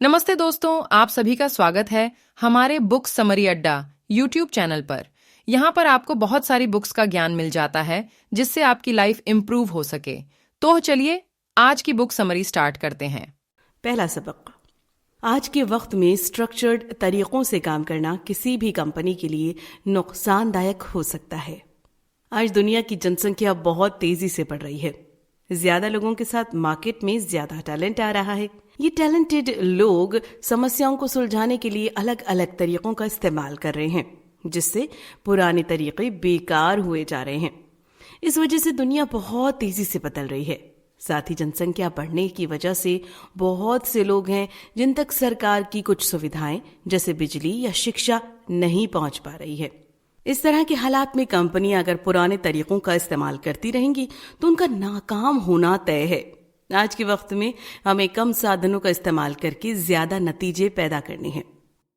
नमस्ते दोस्तों, आप सभी का स्वागत है हमारे बुक समरी अड्डा यूट्यूब चैनल पर। यहाँ पर आपको बहुत सारी बुक्स का ज्ञान मिल जाता है जिससे आपकी लाइफ इम्प्रूव हो सके। तो चलिए आज की बुक समरी स्टार्ट करते हैं। पहला सबक, आज के वक्त में स्ट्रक्चर्ड तरीकों से काम करना किसी भी कंपनी के लिए नुकसानदायक हो सकता है। आज दुनिया की जनसंख्या बहुत तेजी से बढ़ रही है। ज्यादा लोगों के साथ मार्केट में ज्यादा टैलेंट आ रहा है। ये टैलेंटेड लोग समस्याओं को सुलझाने के लिए अलग अलग तरीकों का इस्तेमाल कर रहे हैं, जिससे पुराने तरीके बेकार हुए जा रहे हैं। इस वजह से दुनिया बहुत तेजी से बदल रही है। साथ ही जनसंख्या बढ़ने की वजह से बहुत से लोग हैं जिन तक सरकार की कुछ सुविधाएं जैसे बिजली या शिक्षा नहीं पहुंच पा रही है। इस तरह के हालात में कंपनियां अगर पुराने तरीकों का इस्तेमाल करती रहेंगी तो उनका नाकाम होना तय है। आज के वक्त में हमें कम साधनों का इस्तेमाल करके ज्यादा नतीजे पैदा करने हैं।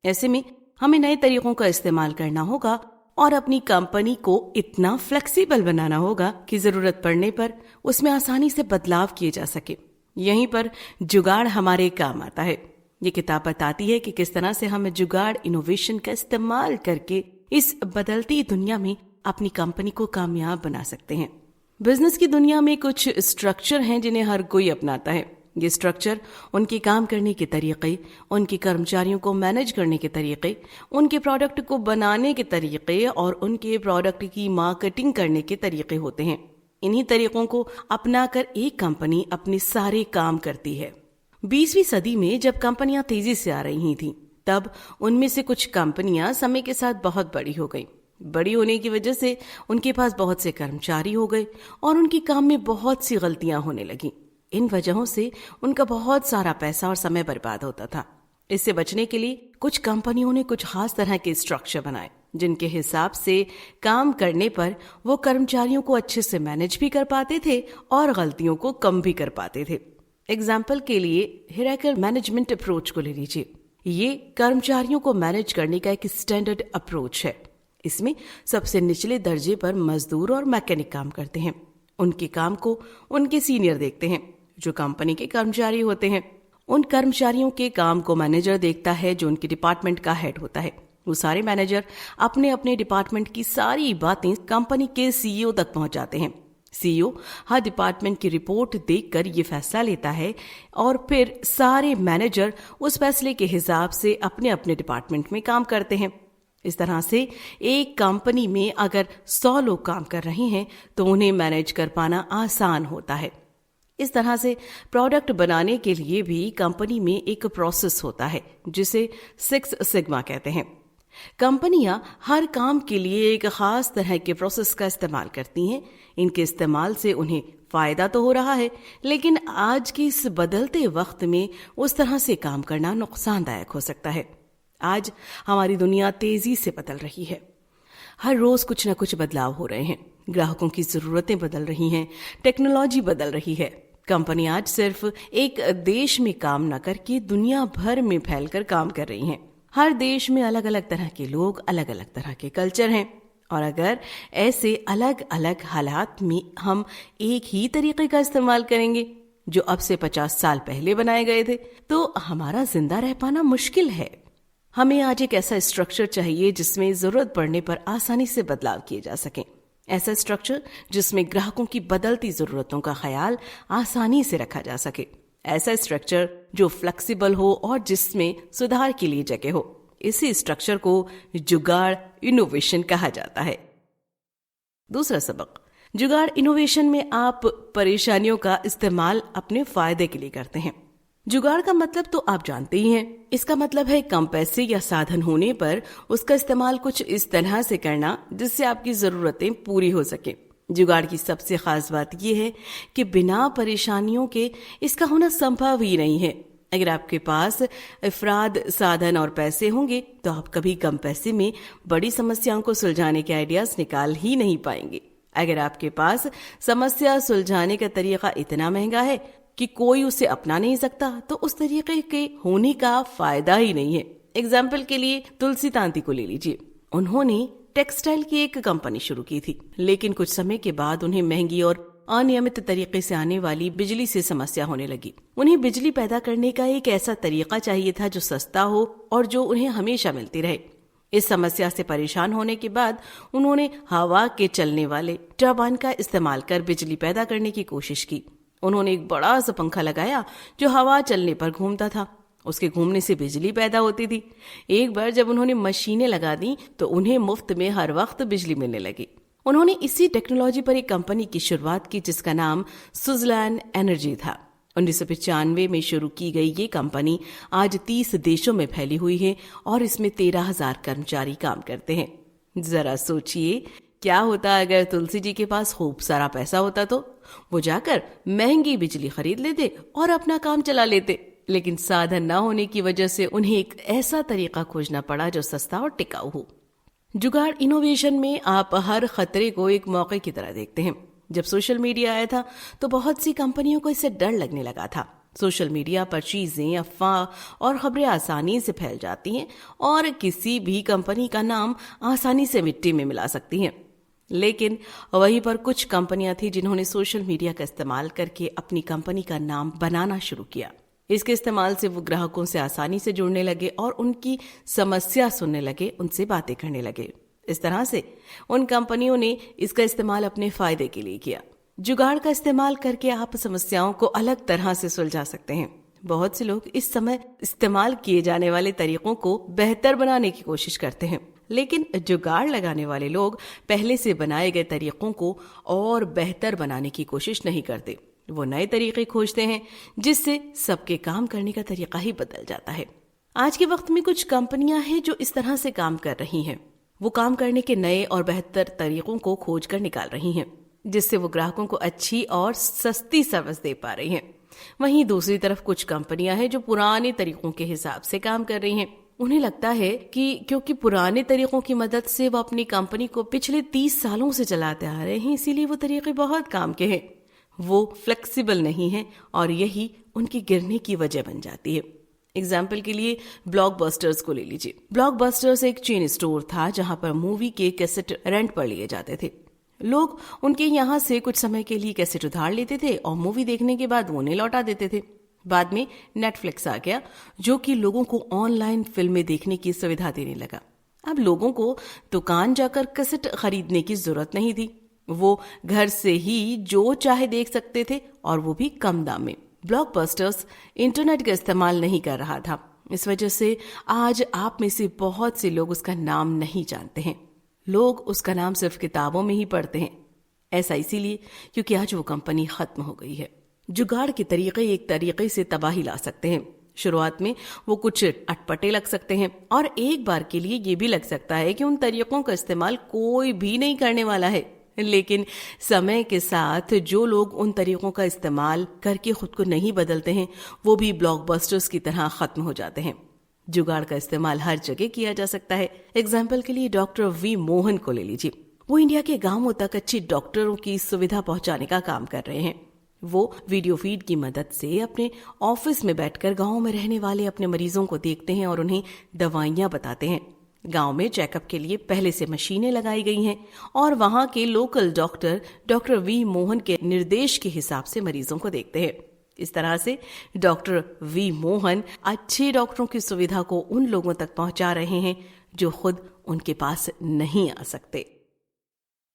ऐसे में हमें नए तरीकों का इस्तेमाल करना होगा और अपनी कंपनी को इतना फ्लेक्सिबल बनाना होगा कि जरूरत पड़ने पर उसमें आसानी से बदलाव किए जा सके। यहीं पर जुगाड़ हमारे काम आता है। ये किताब बताती है कि किस तरह से हमें जुगाड़ इनोवेशन का इस्तेमाल करके इस बदलती दुनिया में अपनी कंपनी को कामयाब बना सकते हैं। बिजनेस की दुनिया में कुछ स्ट्रक्चर हैं जिन्हें हर कोई अपनाता है। ये स्ट्रक्चर उनके काम करने के तरीके, उनके कर्मचारियों को मैनेज करने के तरीके, उनके प्रोडक्ट को बनाने के तरीके और उनके प्रोडक्ट की मार्केटिंग करने के तरीके होते हैं। इन्हीं तरीकों को अपनाकर एक कंपनी अपने सारे काम करती है। 20वीं सदी में जब कंपनियां तेजी से आ रही थीं, तब उनमें से कुछ कंपनियां समय के साथ बहुत बड़ी हो गई। बड़ी होने की वजह से उनके पास बहुत से कर्मचारी हो गए और उनके काम में बहुत सी गलतियां होने लगी। इन वजहों से उनका बहुत सारा पैसा और समय बर्बाद होता था। इससे बचने के लिए कुछ कंपनियों ने कुछ खास तरह के स्ट्रक्चर बनाए जिनके हिसाब से काम करने पर वो कर्मचारियों को अच्छे से मैनेज भी कर पाते थे और गलतियों को कम भी कर पाते थे। एग्जाम्पल के लिए हिरार्किकल मैनेजमेंट अप्रोच को ले लीजिए। ये कर्मचारियों को मैनेज करने का एक स्टैंडर्ड अप्रोच है। इसमें सबसे निचले दर्जे पर मजदूर और मैकेनिक काम करते हैं। उनके काम को उनके सीनियर देखते हैं जो कंपनी के कर्मचारी होते हैं। उन कर्मचारियों के काम को मैनेजर देखता है जो उनके डिपार्टमेंट का हेड होता है। वो सारे मैनेजर अपने अपने डिपार्टमेंट की सारी बातें कंपनी के सीईओ तक पहुंचाते हैं। सीईओ हर डिपार्टमेंट की रिपोर्ट देखकर ये फैसला लेता है और फिर सारे मैनेजर उस फैसले के हिसाब से अपने अपने डिपार्टमेंट में काम करते हैं। इस तरह से एक कंपनी में अगर 100 लोग काम कर रहे हैं तो उन्हें मैनेज कर पाना आसान होता है। इस तरह से प्रोडक्ट बनाने के लिए भी कंपनी में एक प्रोसेस होता है जिसे 6 सिग्मा कहते हैं। कंपनियां हर काम के लिए एक खास तरह के प्रोसेस का इस्तेमाल करती हैं। इनके इस्तेमाल से उन्हें फायदा तो हो रहा है, लेकिन आज के इस बदलते वक्त में उस तरह से काम करना नुकसानदायक हो सकता है। आज हमारी दुनिया तेजी से बदल रही है। हर रोज कुछ न कुछ बदलाव हो रहे हैं। ग्राहकों की जरूरतें बदल रही हैं, टेक्नोलॉजी बदल रही है। कंपनी आज सिर्फ एक देश में काम न करके दुनिया भर में फैलकर काम कर रही हैं। हर देश में अलग अलग तरह के लोग, अलग अलग तरह के कल्चर हैं और अगर ऐसे अलग अलग हालात में हम एक ही तरीके का इस्तेमाल करेंगे जो अब से 50 साल पहले बनाए गए थे तो हमारा जिंदा रह पाना मुश्किल है। हमें आज एक ऐसा स्ट्रक्चर चाहिए जिसमें जरूरत पड़ने पर आसानी से बदलाव किए जा सकें। ऐसा स्ट्रक्चर जिसमें ग्राहकों की बदलती जरूरतों का ख्याल आसानी से रखा जा सके। ऐसा स्ट्रक्चर जो फ्लेक्सिबल हो और जिसमें सुधार के लिए जगह हो। इसी स्ट्रक्चर को जुगाड़ इनोवेशन कहा जाता है। दूसरा सबक, जुगाड़ इनोवेशन में आप परेशानियों का इस्तेमाल अपने फायदे के लिए करते हैं। जुगाड़ का मतलब तो आप जानते ही हैं। इसका मतलब है कम पैसे या साधन होने पर उसका इस्तेमाल कुछ इस तरह से करना जिससे आपकी जरूरतें पूरी हो सके। जुगाड़ की सबसे खास बात यह है कि बिना परेशानियों के इसका होना संभव ही नहीं है। अगर आपके पास अफराद, साधन और पैसे होंगे तो आप कभी कम पैसे में बड़ी समस्याओं को सुलझाने के आइडियाज निकाल ही नहीं पाएंगे। अगर आपके पास समस्या सुलझाने का तरीका इतना महंगा है कि कोई उसे अपना नहीं सकता तो उस तरीके के होने का फायदा ही नहीं है। एग्जाम्पल के लिए तुलसी तांती को ले लीजिए। उन्होंने टेक्सटाइल की एक कंपनी शुरू की थी, लेकिन कुछ समय के बाद उन्हें महंगी और अनियमित तरीके से आने वाली बिजली से समस्या होने लगी। उन्हें बिजली पैदा करने का एक ऐसा तरीका चाहिए था जो सस्ता हो और जो उन्हें हमेशा मिलती रहे। इस समस्या से परेशान होने के बाद उन्होंने हवा के चलने वाले टरबाइन का इस्तेमाल कर बिजली पैदा करने की कोशिश की। उन्होंने एक बड़ा सा पंखा लगाया जो हवा चलने पर घूमता था। उसके घूमने से बिजली पैदा होती थी। एक बार जब उन्होंने मशीनें लगा दी तो उन्हें मुफ्त में हर वक्त बिजली मिलने लगी। उन्होंने इसी टेक्नोलॉजी पर एक कंपनी की शुरुआत की जिसका नाम सुज़लैंड एनर्जी था। 1995 में शुरू की गई ये कंपनी आज 30 देशों में फैली हुई है और इसमें 13,000 कर्मचारी काम करते हैं। जरा सोचिए, क्या होता अगर तुलसी जी के पास खूब सारा पैसा होता तो वो जाकर महंगी बिजली खरीद लेते और अपना काम चला लेते। लेकिन साधन न होने की वजह से उन्हें एक ऐसा तरीका खोजना पड़ा जो सस्ता और टिकाऊ हो। जुगाड़ इनोवेशन में आप हर खतरे को एक मौके की तरह देखते हैं। जब सोशल मीडिया आया था तो बहुत सी कंपनियों को इससे डर लगने लगा था। सोशल मीडिया पर चीजें, अफवाह और खबरें आसानी से फैल जाती हैं और किसी भी कंपनी का नाम आसानी से मिट्टी में मिला सकती हैं। लेकिन वहीं पर कुछ कंपनियां थी जिन्होंने सोशल मीडिया का इस्तेमाल करके अपनी कंपनी का नाम बनाना शुरू किया। इसके इस्तेमाल से वो ग्राहकों से आसानी से जुड़ने लगे और उनकी समस्या सुनने लगे, उनसे बातें करने लगे। इस तरह से उन कंपनियों ने इसका इस्तेमाल अपने फायदे के लिए किया। जुगाड़ का इस्तेमाल करके आप समस्याओं को अलग तरह से सुलझा सकते हैं। बहुत से लोग इस समय इस्तेमाल किए जाने वाले तरीकों को बेहतर बनाने की कोशिश करते हैं, लेकिन जुगाड़ लगाने वाले लोग पहले से बनाए गए तरीकों को और बेहतर बनाने की कोशिश नहीं करते। वो नए तरीके खोजते हैं जिससे सबके काम करने का तरीका ही बदल जाता है। आज के वक्त में कुछ कंपनियां हैं जो इस तरह से काम कर रही हैं। वो काम करने के नए और बेहतर तरीकों को खोज कर निकाल रही हैं, जिससे वो ग्राहकों को अच्छी और सस्ती सर्विस दे पा रही हैं। वहीं दूसरी तरफ कुछ कंपनियां हैं जो पुराने तरीकों के हिसाब से काम कर रही हैं। उन्हें लगता है कि क्योंकि पुराने तरीकों की मदद से वो अपनी कंपनी को पिछले 30 सालों से चलाते आ रहे हैं, इसीलिए वो तरीके बहुत काम के हैं। वो फ्लेक्सिबल नहीं है और यही उनकी गिरने की वजह बन जाती है। एग्जाम्पल के लिए ब्लॉकबस्टर्स को ले लीजिए। ब्लॉकबस्टर्स एक चेन स्टोर था जहां पर मूवी के कैसेट रेंट पर लिए जाते थे। लोग उनके यहाँ से कुछ समय के लिए कैसेट उधार लेते थे और मूवी देखने के बाद वो उन्हें लौटा देते थे। बाद में नेटफ्लिक्स आ गया जो कि लोगों को ऑनलाइन फिल्में देखने की सुविधा देने लगा। अब लोगों को दुकान जाकर कैसेट खरीदने की जरूरत नहीं थी। वो घर से ही जो चाहे देख सकते थे और वो भी कम दाम में। ब्लॉकबस्टर्स इंटरनेट का इस्तेमाल नहीं कर रहा था। इस वजह से आज आप में से बहुत से लोग उसका नाम नहीं जानते हैं। लोग उसका नाम सिर्फ किताबों में ही पढ़ते हैं। ऐसा इसीलिए क्योंकि आज वो कंपनी खत्म हो गई है। जुगाड़ के तरीके एक तरीके से तबाही ला सकते हैं। शुरुआत में वो कुछ अटपटे लग सकते हैं और एक बार के लिए ये भी लग सकता है कि उन तरीकों का इस्तेमाल कोई भी नहीं करने वाला है। लेकिन समय के साथ जो लोग उन तरीकों का इस्तेमाल करके खुद को नहीं बदलते हैं, वो भी ब्लॉकबस्टर्स की तरह खत्म हो जाते हैं। जुगाड़ का इस्तेमाल हर जगह किया जा सकता है। एग्जाम्पल के लिए डॉक्टर वी मोहन को ले लीजिए। वो इंडिया के गांवों तक अच्छी डॉक्टरों की सुविधा पहुंचाने का काम कर रहे हैं। वो वीडियो फीड की मदद से अपने ऑफिस में बैठकर गांव में रहने वाले अपने मरीजों को देखते हैं और उन्हें दवाइयां बताते हैं। गांव में चेकअप के लिए पहले से मशीनें लगाई गई हैं और वहां के लोकल डॉक्टर वी मोहन के निर्देश के हिसाब से मरीजों को देखते हैं। इस तरह से डॉक्टर वी मोहन अच्छे डॉक्टरों की सुविधा को उन लोगों तक पहुंचा रहे हैं जो खुद उनके पास नहीं आ सकते।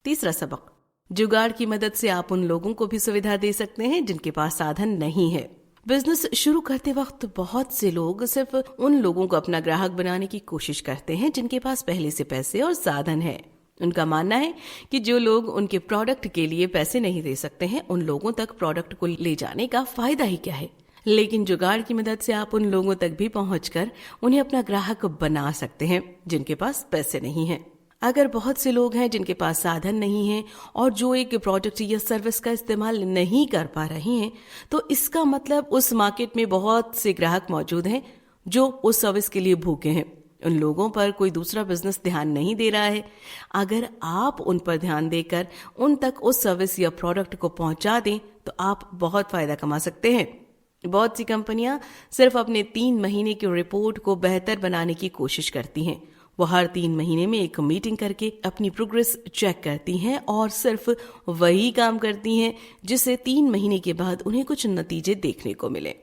तीसरा सबक, जुगाड़ की मदद से आप उन लोगों को भी सुविधा दे सकते हैं जिनके पास साधन नहीं है। बिजनेस शुरू करते वक्त बहुत से लोग सिर्फ उन लोगों को अपना ग्राहक बनाने की कोशिश करते हैं जिनके पास पहले से पैसे और साधन है। उनका मानना है कि जो लोग उनके प्रोडक्ट के लिए पैसे नहीं दे सकते हैं, उन लोगों तक प्रोडक्ट को ले जाने का फायदा ही क्या है। लेकिन जुगाड़ की मदद से आप उन लोगों तक भी पहुंचकर उन्हें अपना ग्राहक बना सकते हैं जिनके पास पैसे नहीं हैं। अगर बहुत से लोग हैं जिनके पास साधन नहीं है और जो एक प्रोडक्ट या सर्विस का इस्तेमाल नहीं कर पा रहे हैं, तो इसका मतलब उस मार्केट में बहुत से ग्राहक मौजूद हैं जो उस सर्विस के लिए भूखे हैं। उन लोगों पर कोई दूसरा बिजनेस ध्यान नहीं दे रहा है। अगर आप उन पर ध्यान देकर उन तक उस सर्विस या प्रोडक्ट को पहुंचा दें तो आप बहुत फायदा कमा सकते हैं। बहुत सी कंपनियां सिर्फ अपने 3 महीने की रिपोर्ट को बेहतर बनाने की कोशिश करती हैं। वो हर 3 महीने में एक मीटिंग करके अपनी प्रोग्रेस चेक करती हैं और सिर्फ वही काम करती हैं जिससे 3 महीने के बाद उन्हें कुछ नतीजे देखने को मिले।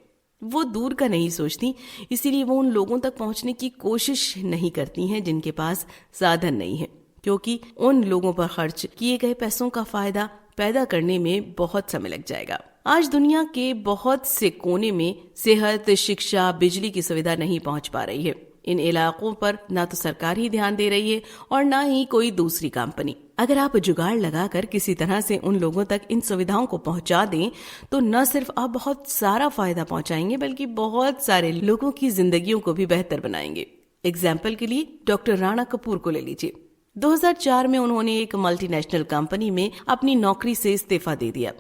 वो दूर का नहीं सोचती, इसीलिए वो उन लोगों तक पहुंचने की कोशिश नहीं करती हैं जिनके पास साधन नहीं है, क्योंकि उन लोगों पर खर्च किए गए पैसों का फायदा पैदा करने में बहुत समय लग जाएगा। आज दुनिया के बहुत से कोने में सेहत, शिक्षा, बिजली की सुविधा नहीं पहुंच पा रही है। इन इलाकों पर ना तो सरकार ही ध्यान दे रही है और ना ही कोई दूसरी कंपनी। अगर आप जुगाड़ लगाकर किसी तरह से उन लोगों तक इन सुविधाओं को पहुंचा दें तो न सिर्फ आप बहुत सारा फायदा पहुंचाएंगे बल्कि बहुत सारे लोगों की जिंदगियों को भी बेहतर बनाएंगे। एग्जाम्पल के लिए डॉक्टर राणा कपूर को ले लीजिए। 2004 में उन्होंने एक मल्टीनेशनल कंपनी में अपनी नौकरी से इस्तीफा दे दिया।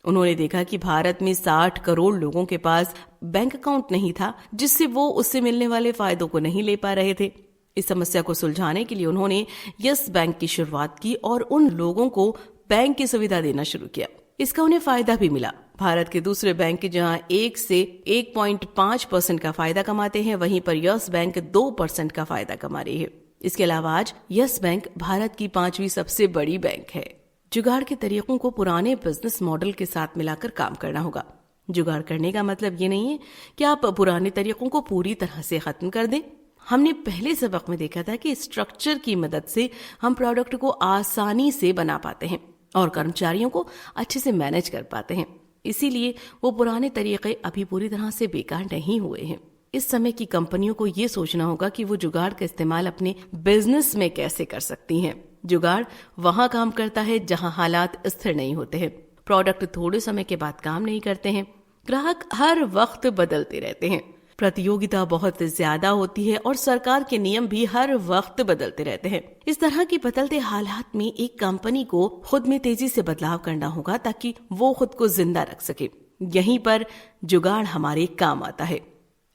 उन्होंने देखा कि भारत में 60 करोड़ लोगों के पास बैंक अकाउंट नहीं था, जिससे वो उससे मिलने वाले फायदों को नहीं ले पा रहे थे। इस समस्या को सुलझाने के लिए उन्होंने यस बैंक की शुरुआत की और उन लोगों को बैंक की सुविधा देना शुरू किया। इसका उन्हें फायदा भी मिला। भारत के दूसरे बैंक जहां 1 से 1.5% का फायदा कमाते हैं, वहीं पर यस बैंक 2% का फायदा कमा रही है। इसके अलावा आज यस बैंक भारत की 5वीं सबसे बड़ी बैंक है। जुगाड़ के तरीकों को पुराने बिजनेस मॉडल के साथ मिलाकर काम करना होगा। जुगाड़ करने का मतलब ये नहीं है कि आप पुराने तरीकों को पूरी तरह से खत्म कर दें। हमने पहले सबक में देखा था कि स्ट्रक्चर की मदद से हम प्रोडक्ट को आसानी से बना पाते हैं और कर्मचारियों को अच्छे से मैनेज कर पाते हैं। इसीलिए वो पुराने तरीके अभी पूरी तरह से बेकार नहीं हुए हैं। इस समय की कंपनियों को ये सोचना होगा कि वो जुगाड़ का इस्तेमाल अपने बिजनेस में कैसे कर सकती हैं। जुगाड़ वहां काम करता है जहां हालात स्थिर नहीं होते हैं। प्रोडक्ट थोड़े समय के बाद काम नहीं करते हैं। ग्राहक हर वक्त बदलते रहते हैं। प्रतियोगिता बहुत ज्यादा होती है और सरकार के नियम भी हर वक्त बदलते रहते हैं। इस तरह के बदलते हालात में एक कंपनी को खुद में तेजी से बदलाव करना होगा ताकि वो खुद को जिंदा रख सके। यहीं पर जुगाड़ हमारे काम आता है।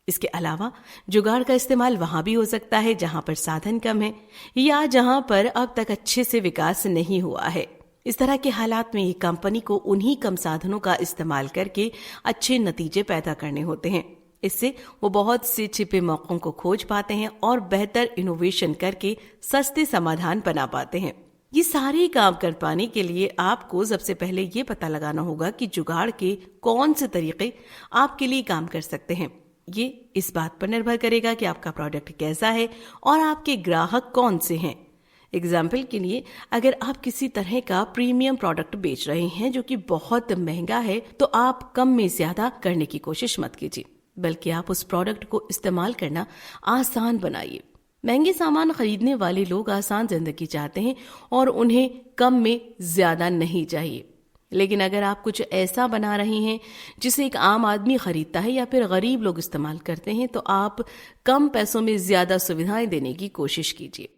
इसके अलावा जुगाड़ का इस्तेमाल वहां भी हो सकता है जहां पर साधन कम है या जहां पर अब तक अच्छे से विकास नहीं हुआ है। इस तरह के हालात में एक कंपनी को उन्हीं कम साधनों का इस्तेमाल करके अच्छे नतीजे पैदा करने होते हैं। इससे वो बहुत से छिपे मौकों को खोज पाते हैं और बेहतर इनोवेशन करके सस्ते समाधान बना पाते हैं। ये सारे काम कर पाने के लिए आपको सबसे पहले ये पता लगाना होगा कि जुगाड़ के कौन से तरीके आपके लिए काम कर सकते हैं। ये इस बात पर निर्भर करेगा कि आपका प्रोडक्ट कैसा है और आपके ग्राहक कौन से हैं। एग्जाम्पल के लिए, अगर आप किसी तरह का प्रीमियम प्रोडक्ट बेच रहे हैं जो कि बहुत महंगा है, तो आप कम में ज्यादा करने की कोशिश मत कीजिए, बल्कि आप उस प्रोडक्ट को इस्तेमाल करना आसान बनाइए। महंगे सामान खरीदने वाले लोग आसान जिंदगी चाहते हैं और उन्हें कम में ज्यादा नहीं चाहिए। लेकिन अगर आप कुछ ऐसा बना रहे हैं जिसे एक आम आदमी खरीदता है या फिर गरीब लोग इस्तेमाल करते हैं, तो आप कम पैसों में ज्यादा सुविधाएं देने की कोशिश कीजिए।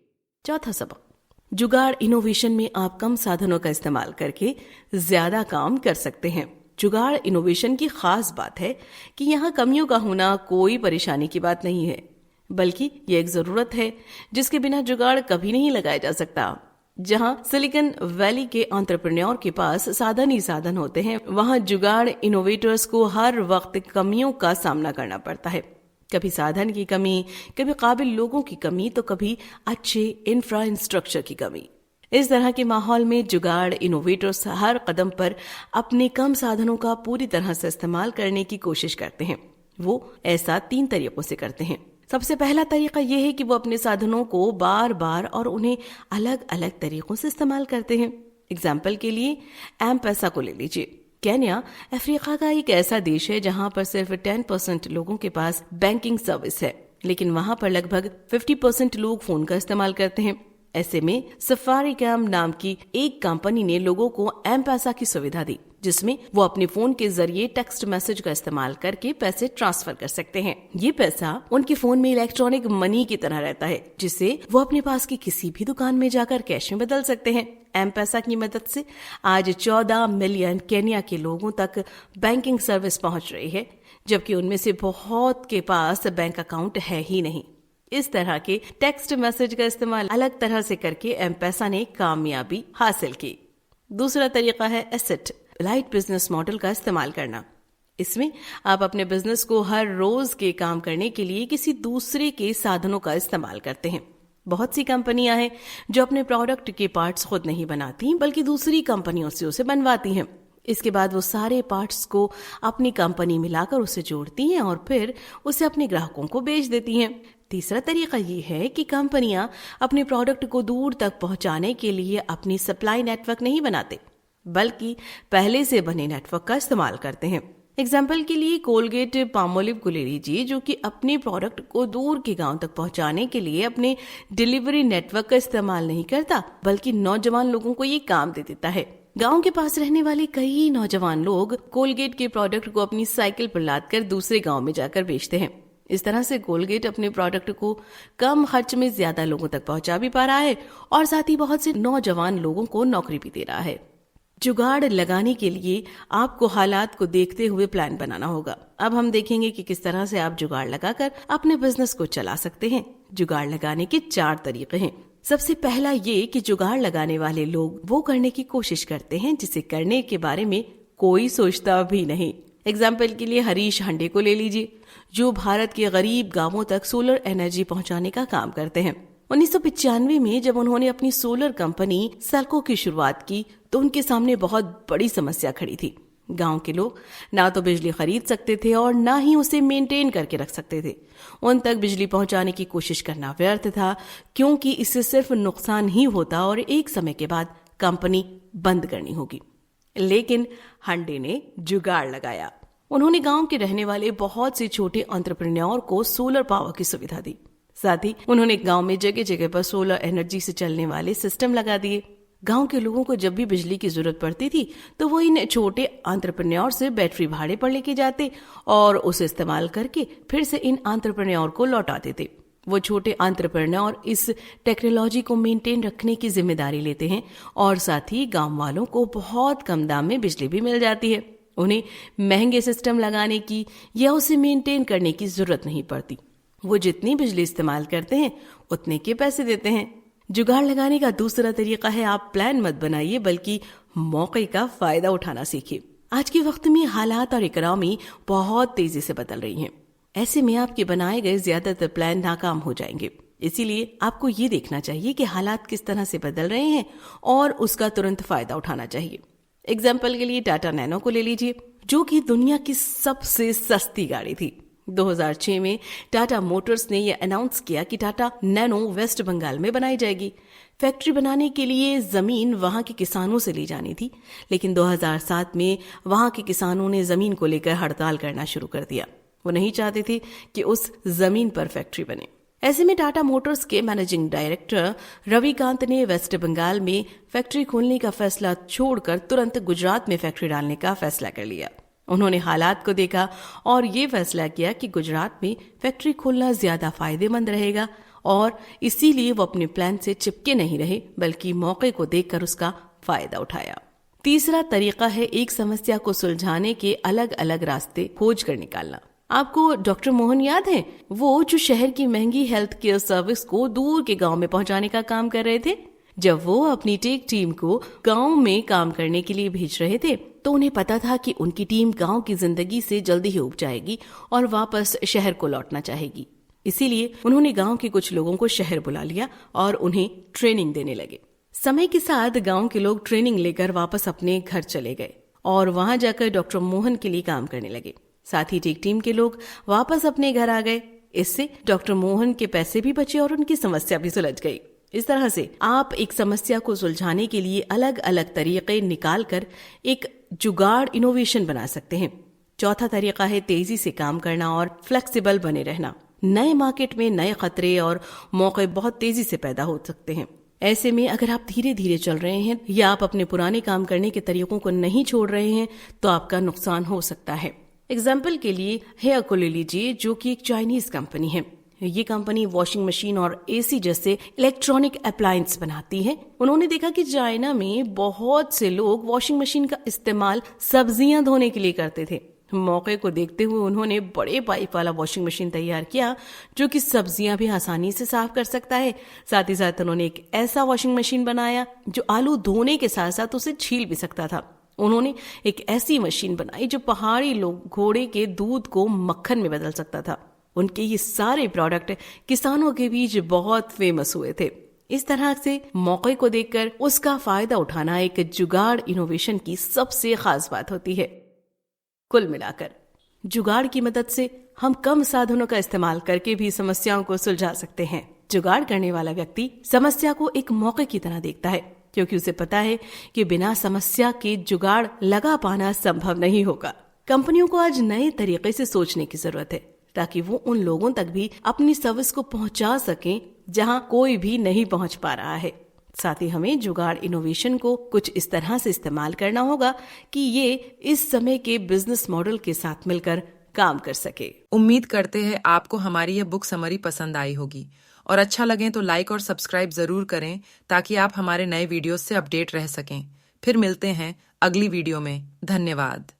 चौथा सबक, जुगाड़ इनोवेशन में आप कम साधनों का इस्तेमाल करके ज्यादा काम कर सकते हैं। जुगाड़ इनोवेशन की खास बात है कि यहाँ कमियों का होना कोई परेशानी की बात नहीं है, बल्कि ये एक जरूरत है जिसके बिना जुगाड़ कभी नहीं लगाया जा सकता। जहां सिलिकॉन वैली के एंटरप्रेन्योर के पास साधन ही साधन होते हैं, वहां जुगाड़ इनोवेटर्स को हर वक्त कमियों का सामना करना पड़ता है। कभी साधन की कमी, कभी काबिल लोगों की कमी, तो कभी अच्छे इंफ्रास्ट्रक्चर की कमी। इस तरह के माहौल में जुगाड़ इनोवेटर्स हर कदम पर अपने कम साधनों का पूरी तरह से इस्तेमाल करने की कोशिश करते हैं। वो ऐसा 3 तरीकों से करते हैं। सबसे पहला तरीका यह है कि वो अपने साधनों को बार बार और उन्हें अलग अलग तरीकों से इस्तेमाल करते हैं। एग्जाम्पल के लिए एम-पैसा को ले लीजिए। केन्या अफ्रीका का एक ऐसा देश है जहां पर सिर्फ 10% लोगों के पास बैंकिंग सर्विस है, लेकिन वहां पर लगभग 50% लोग फोन का इस्तेमाल करते हैं। ऐसे में सफारीकैम नाम की एक कंपनी ने लोगों को एम-पैसा की सुविधा दी, जिसमें वो अपने फोन के जरिए टेक्स्ट मैसेज का इस्तेमाल करके पैसे ट्रांसफर कर सकते हैं। ये पैसा उनके फोन में इलेक्ट्रॉनिक मनी की तरह रहता है, जिसे वो अपने पास की किसी भी दुकान में जाकर कैश में बदल सकते हैं। एम-पैसा की मदद से आज 14 मिलियन केन्या के लोगों तक बैंकिंग सर्विस पहुंच रही है, जबकि उनमें से बहुत के पास बैंक अकाउंट है ही नहीं। इस तरह के टेक्स्ट मैसेज का इस्तेमाल अलग तरह से करके एम-पैसा ने कामयाबी हासिल की। दूसरा तरीका है एसेट लाइट बिजनेस मॉडल का इस्तेमाल करना। इसमें आप अपने बिजनेस को हर रोज के काम करने के लिए किसी दूसरे के साधनों का इस्तेमाल करते हैं। बहुत सी कंपनियां हैं जो अपने प्रोडक्ट के पार्ट्स खुद नहीं बनाती बल्कि दूसरी कंपनियों से उसे बनवाती हैं। इसके बाद वो सारे पार्ट्स को अपनी कंपनी मिलाकर उसे जोड़ती हैं और फिर उसे अपने ग्राहकों को बेच देती हैं। तीसरा तरीका ये है कि कंपनियां अपने प्रोडक्ट को दूर तक पहुंचाने के लिए अपनी सप्लाई नेटवर्क नहीं बनाते बल्कि पहले से बने नेटवर्क का इस्तेमाल करते हैं। एग्जाम्पल के लिए कोलगेट पामोलिव को ले लीजिए, जो कि अपने प्रोडक्ट को दूर के गांव तक पहुंचाने के लिए अपने डिलीवरी नेटवर्क का इस्तेमाल नहीं करता बल्कि नौजवान लोगों को ये काम दे देता है। गांव के पास रहने वाले कई नौजवान लोग कोलगेट के प्रोडक्ट को अपनी साइकिल पर लादकर दूसरे गांव में जाकर बेचते हैं। इस तरह से कोलगेट अपने प्रोडक्ट को कम खर्च में ज्यादा लोगों तक पहुंचा भी पा रहा है और साथ ही बहुत से नौजवान लोगों को नौकरी भी दे रहा है। जुगाड़ लगाने के लिए आपको हालात को देखते हुए प्लान बनाना होगा। अब हम देखेंगे कि किस तरह से आप जुगाड़ लगाकर अपने बिजनेस को चला सकते हैं। जुगाड़ लगाने के 4 तरीके हैं। सबसे पहला ये कि जुगाड़ लगाने वाले लोग वो करने की कोशिश करते हैं जिसे करने के बारे में कोई सोचता भी नहीं। एग्जाम्पल के लिए हरीश हंडे को ले लीजिए, जो भारत के गरीब गांवों तक सोलर एनर्जी पहुंचाने का काम करते हैं। 1995 में जब उन्होंने अपनी सोलर कंपनी सल्को की शुरुआत की तो उनके सामने बहुत बड़ी समस्या खड़ी थी। गांव के लोग ना तो बिजली खरीद सकते थे और ना ही उसे मेंटेन करके रख सकते थे। उन तक बिजली पहुंचाने की कोशिश करना व्यर्थ था, क्योंकि इससे सिर्फ नुकसान ही होता और एक समय के बाद कंपनी बंद करनी होगी। लेकिन हंडे ने जुगाड़ लगाया। उन्होंने गांव के रहने वाले बहुत से छोटे एंटरप्रेन्योर को सोलर पावर की सुविधा दी। साथ ही उन्होंने गांव में जगह जगह पर सोलर एनर्जी से चलने वाले सिस्टम लगा दिए। गांव के लोगों को जब भी बिजली की जरूरत पड़ती थी तो वो इन छोटे एंटरप्रेन्योर से बैटरी भाड़े पर लेके जाते और उसे इस्तेमाल करके फिर से इन एंटरप्रेन्योर को लौटाते थे। वो छोटे एंटरप्रेन्योर इस टेक्नोलॉजी को मेंटेन रखने की जिम्मेदारी लेते हैं और साथ ही गांव वालों को बहुत कम दाम में बिजली भी मिल जाती है। उन्हें महंगे सिस्टम लगाने की या उसे मेंटेन करने की जरूरत नहीं पड़ती। वो जितनी बिजली इस्तेमाल करते हैं उतने के पैसे देते हैं। जुगाड़ लगाने का दूसरा तरीका है, आप प्लान मत बनाइए बल्कि मौके का फायदा उठाना सीखिए। आज के वक्त में हालात और इकोनॉमी बहुत तेजी से बदल रही हैं। ऐसे में आपके बनाए गए ज्यादातर प्लान नाकाम हो जाएंगे। इसीलिए आपको ये देखना चाहिए कि हालात किस तरह से बदल रहे हैं और उसका तुरंत फायदा उठाना चाहिए। एग्जाम्पल के लिए टाटा नैनो को ले लीजिए, जो कि दुनिया की सबसे सस्ती गाड़ी थी। 2006 में टाटा मोटर्स ने यह अनाउंस किया कि टाटा नैनो वेस्ट बंगाल में बनाई जाएगी। फैक्ट्री बनाने के लिए जमीन वहां के किसानों से ली जानी थी, लेकिन 2007 में वहां के किसानों ने जमीन को लेकर हड़ताल करना शुरू कर दिया। वो नहीं चाहते थे कि उस जमीन पर फैक्ट्री बने। ऐसे में टाटा मोटर्स के मैनेजिंग डायरेक्टर रविकांत ने वेस्ट बंगाल में फैक्ट्री खोलने का फैसला छोड़कर तुरंत गुजरात में फैक्ट्री डालने का फैसला कर लिया। उन्होंने हालात को देखा और ये फैसला किया कि गुजरात में फैक्ट्री खोलना ज्यादा फायदेमंद रहेगा और इसीलिए वो अपने प्लान से चिपके नहीं रहे बल्कि मौके को देखकर उसका फायदा उठाया। तीसरा तरीका है एक समस्या को सुलझाने के अलग अलग रास्ते खोज कर निकालना। आपको डॉक्टर मोहन याद है, वो जो शहर की महंगी हेल्थ केयर सर्विस को दूर के गांव में पहुंचाने का काम कर रहे थे। जब वो अपनी टेक टीम को गांव में काम करने के लिए भेज रहे थे तो उन्हें पता था कि उनकी टीम गांव की जिंदगी से जल्दी ही उब जाएगी और वापस शहर को लौटना चाहेगी। इसीलिए उन्होंने गांव के कुछ लोगों को शहर बुला लिया और उन्हें ट्रेनिंग देने लगे। समय के साथ गांव के लोग ट्रेनिंग लेकर वापस अपने घर चले गए और वहां जाकर डॉक्टर मोहन के लिए काम करने लगे। साथ ही टेक टीम के लोग वापस अपने घर आ गए। इससे डॉक्टर मोहन के पैसे भी बचे और उनकी समस्या भी सुलझ गई। इस तरह से आप एक समस्या को सुलझाने के लिए अलग अलग तरीके निकाल कर एक जुगाड़ इनोवेशन बना सकते हैं। चौथा तरीका है तेजी से काम करना और फ्लेक्सिबल बने रहना। नए मार्केट में नए खतरे और मौके बहुत तेजी से पैदा हो सकते हैं। ऐसे में अगर आप धीरे धीरे चल रहे हैं या आप अपने पुराने काम करने के तरीकों को नहीं छोड़ रहे हैं तो आपका नुकसान हो सकता है। एग्जाम्पल के लिए हेयर को ले लीजिए, जो कि एक चाइनीज कंपनी है। ये कंपनी वॉशिंग मशीन और एसी जैसे इलेक्ट्रॉनिक अप्लायंस बनाती है। उन्होंने देखा कि चाइना में बहुत से लोग वॉशिंग मशीन का इस्तेमाल सब्जियां धोने के लिए करते थे। मौके को देखते हुए उन्होंने बड़े पाइप वाला वॉशिंग मशीन तैयार किया जो कि सब्जियां भी आसानी से साफ कर सकता है। साथ ही साथ उन्होंने एक ऐसा वॉशिंग मशीन बनाया जो आलू धोने के साथ साथ उसे छील भी सकता था। उन्होंने एक ऐसी मशीन बनाई जो पहाड़ी लोग घोड़े के दूध को मक्खन में बदल सकता था। उनके ये सारे प्रोडक्ट किसानों के बीच बहुत फेमस हुए थे। इस तरह से मौके को देखकर उसका फायदा उठाना एक जुगाड़ इनोवेशन की सबसे खास बात होती है। कुल मिलाकर जुगाड़ की मदद से हम कम साधनों का इस्तेमाल करके भी समस्याओं को सुलझा सकते हैं। जुगाड़ करने वाला व्यक्ति समस्या को एक मौके की तरह देखता है, क्योंकि उसे पता है कि बिना समस्या के जुगाड़ लगा पाना संभव नहीं होगा। कंपनियों को आज नए तरीके से सोचने की जरूरत है, ताकि वो उन लोगों तक भी अपनी सर्विस को पहुंचा सकें जहां कोई भी नहीं पहुंच पा रहा है। साथ ही हमें जुगाड़ इनोवेशन को कुछ इस तरह से इस्तेमाल करना होगा कि ये इस समय के बिजनेस मॉडल के साथ मिलकर काम कर सके। उम्मीद करते हैं आपको हमारी यह बुक समरी पसंद आई होगी, और अच्छा लगे तो लाइक और सब्सक्राइब जरूर करें ताकि आप हमारे नए वीडियोस से अपडेट रह सकें। फिर मिलते हैं अगली वीडियो में। धन्यवाद।